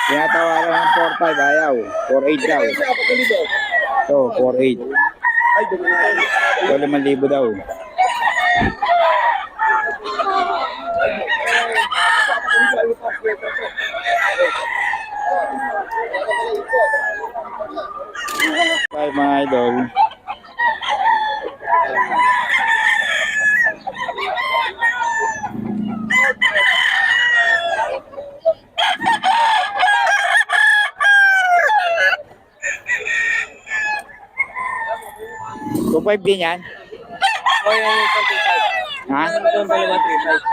Tinatawaran ng 4-5, ayaw. 4-8 daw. Ito, 4-8. Ito, 5,000 daw. Ay, mga idol. Kung 5 din yan? O yan yung 25. Ha? Yung 35.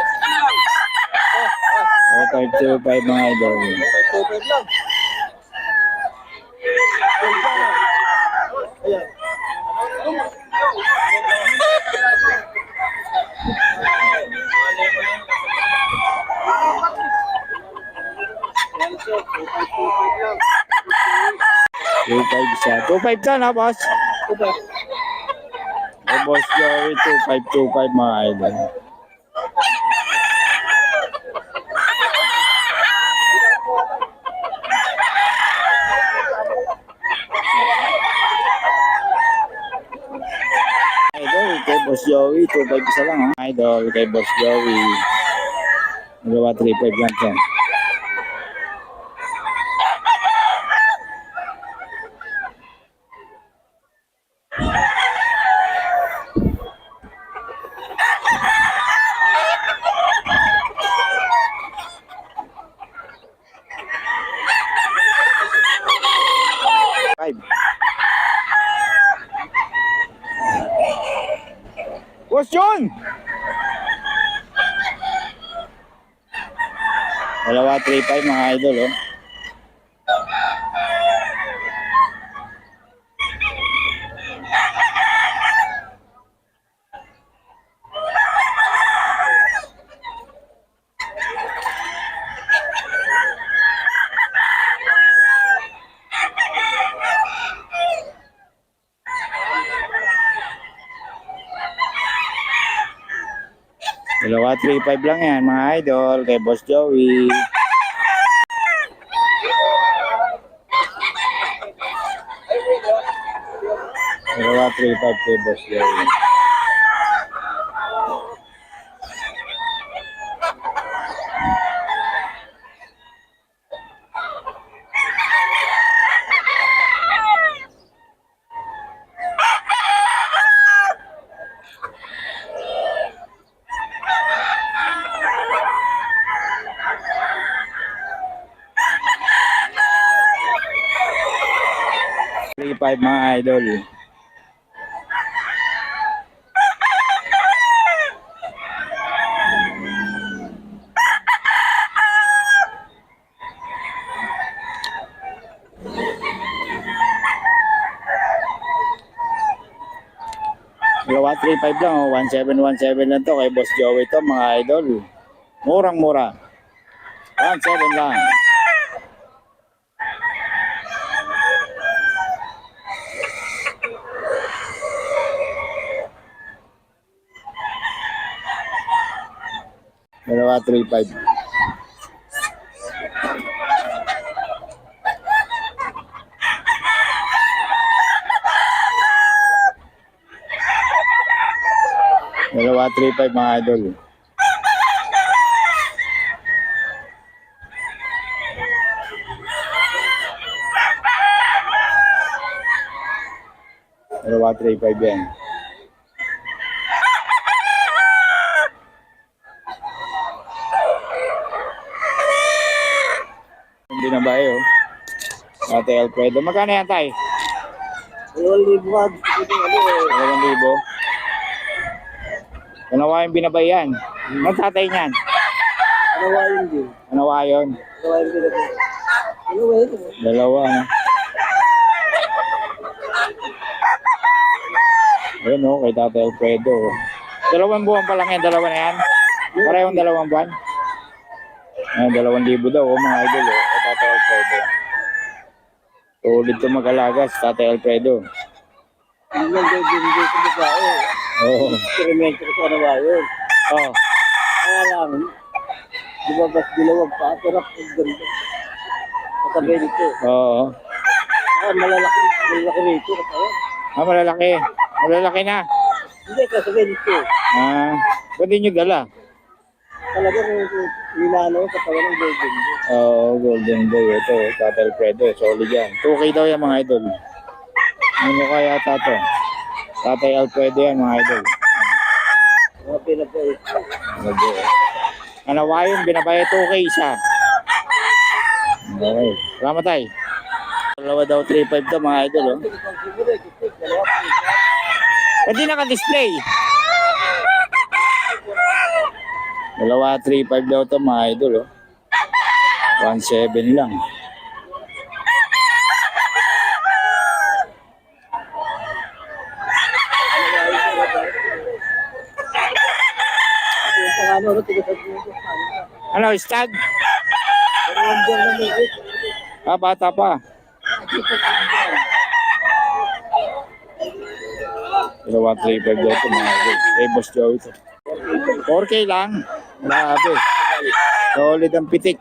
O, 525 mga idol. 25 lang. Ayan. 2.5 siya. 2.5 ka na, boss. O, boss Joey, 2.525 mga idol. Idol, kay boss Joey, 2.5 isa lang, ha? Idol, kay boss Joey. Magawa 3.5 lang siya. Boss John! Dalawa 3.5 mga idol, oh. Dalawa 3.5 lang yan mga idol kay boss Joey. Dalawa 3.5 kay boss Joey. Five mga idol. Dalawa 3.5 lang, oh. 1717 lang to kay boss Joey to mga idol. Murang mura. 17 lang. Dalawa 3.5. Dalawa 3.5 mga idol. Dalawa 3.5 yan. Hindi na ba yun? Ate Alfredo. Magkano yan tay? 2,000. 2,000. Kanawa yung binabayan. Ang tatay niyan? Anawayon din. Kanawa yun? Anawayon din ako. Anawayon din. Dalawa na. Ayun o, kay Tatay Alfredo. 2 buwan pa lang yan, dalawa na yan. Parehong 2 buwan. Ayan, 2,000 daw, mga idol, kay Tatay Alfredo. Ulit ito mag-alaga si Tatay Alfredo. Hindi lang kayo binigay sa babae. Oo. Experimento ko sa Anawayon. Oh. Kaya lang, lumabas dilawag pa, pero ang ganda. sa Benito. Oo. Malalaki rito. Katawan. Malalaki. Malalaki na. Hindi, sa Benito. Ba't di nyo dala? Talagang minano katawan ng Golden. Oo, Golden Boy. Ito, Tata Alfredo. Solid yan. 2K daw yan mga idol. Ano kaya tato? Tatay Alfredo yan mga idol. Mga pinapait. Anawayon, binabaya 2K isa. Okay. Salamat tayo. Dalawa daw 3.5 to mga idol. Oh. Pwede naka-display. Dalawa 3.5 daw to mga idol. Oh. 1.7 lang. Ano, stag? Bata pa. Dalawa 3.5 daw to mga idol. Boss Joey to. 4K lang. Grabe. Solid ang pitik.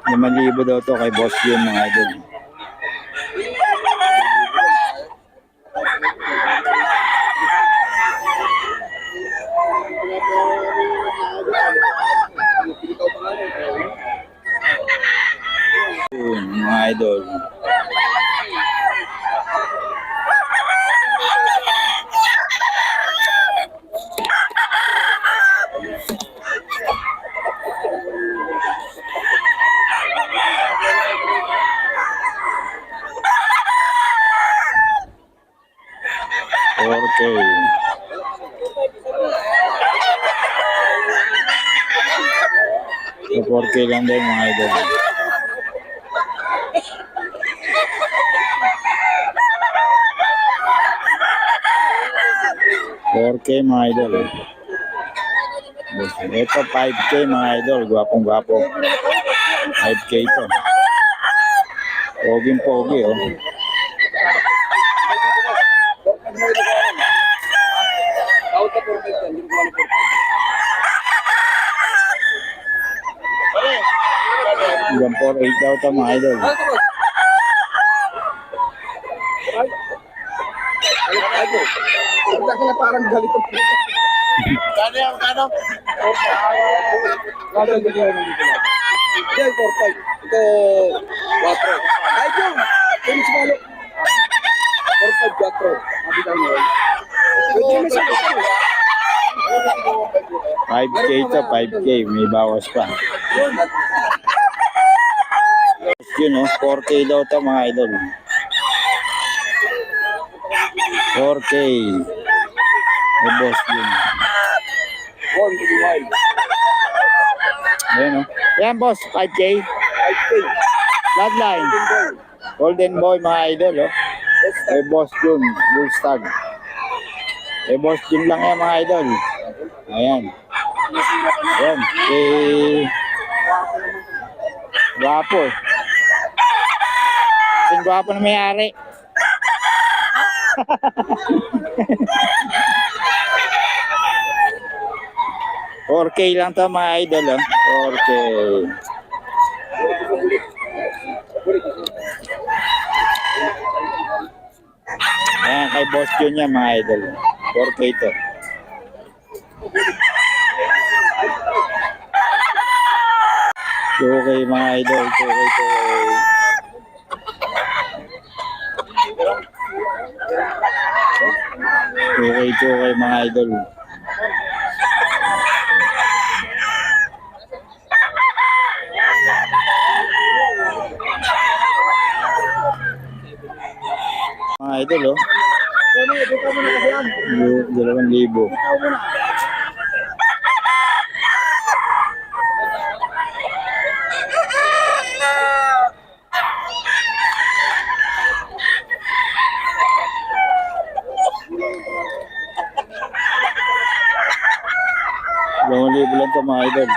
Naman libo daw to kay Boss Jun mga idol. Yun, mga idol. Okay. So 4K lang din mga idol. Mga idol. Ito 5K mga idol. Gwapong gwapo. 5K ito. Poging pogi oh. Hanggang 4.8 daw ito mga idol. Parang galit ang puto. Kano yan? Kano? 4.5. Kano yan? Hindi, 4.5. Ito, 4. Ay, yung! Yung sumalo. 4.5, 4. Habitan mo yun. Pwede naman sa ito. 5K ito, 5K. May bawas pa. Yun oh, 4K daw ito mga idol. 4K. May boss yun. Ayan oh. Ayan boss, 5K. 5K. Bloodline. Golden Boy mga idol oh. May boss yun, Bull Stag. May boss yun lang yan mga idol. Ayan. Ayan. Gwapo eh. Kasing gwapo na may-ari. $4K lang to mga idol oh. 4K. Ayan kay Boss Jun yan mga idol. 4K to. Okay mga idol. Okay mga idol. Mga idol oh. 2,000. Lang ito mga idol.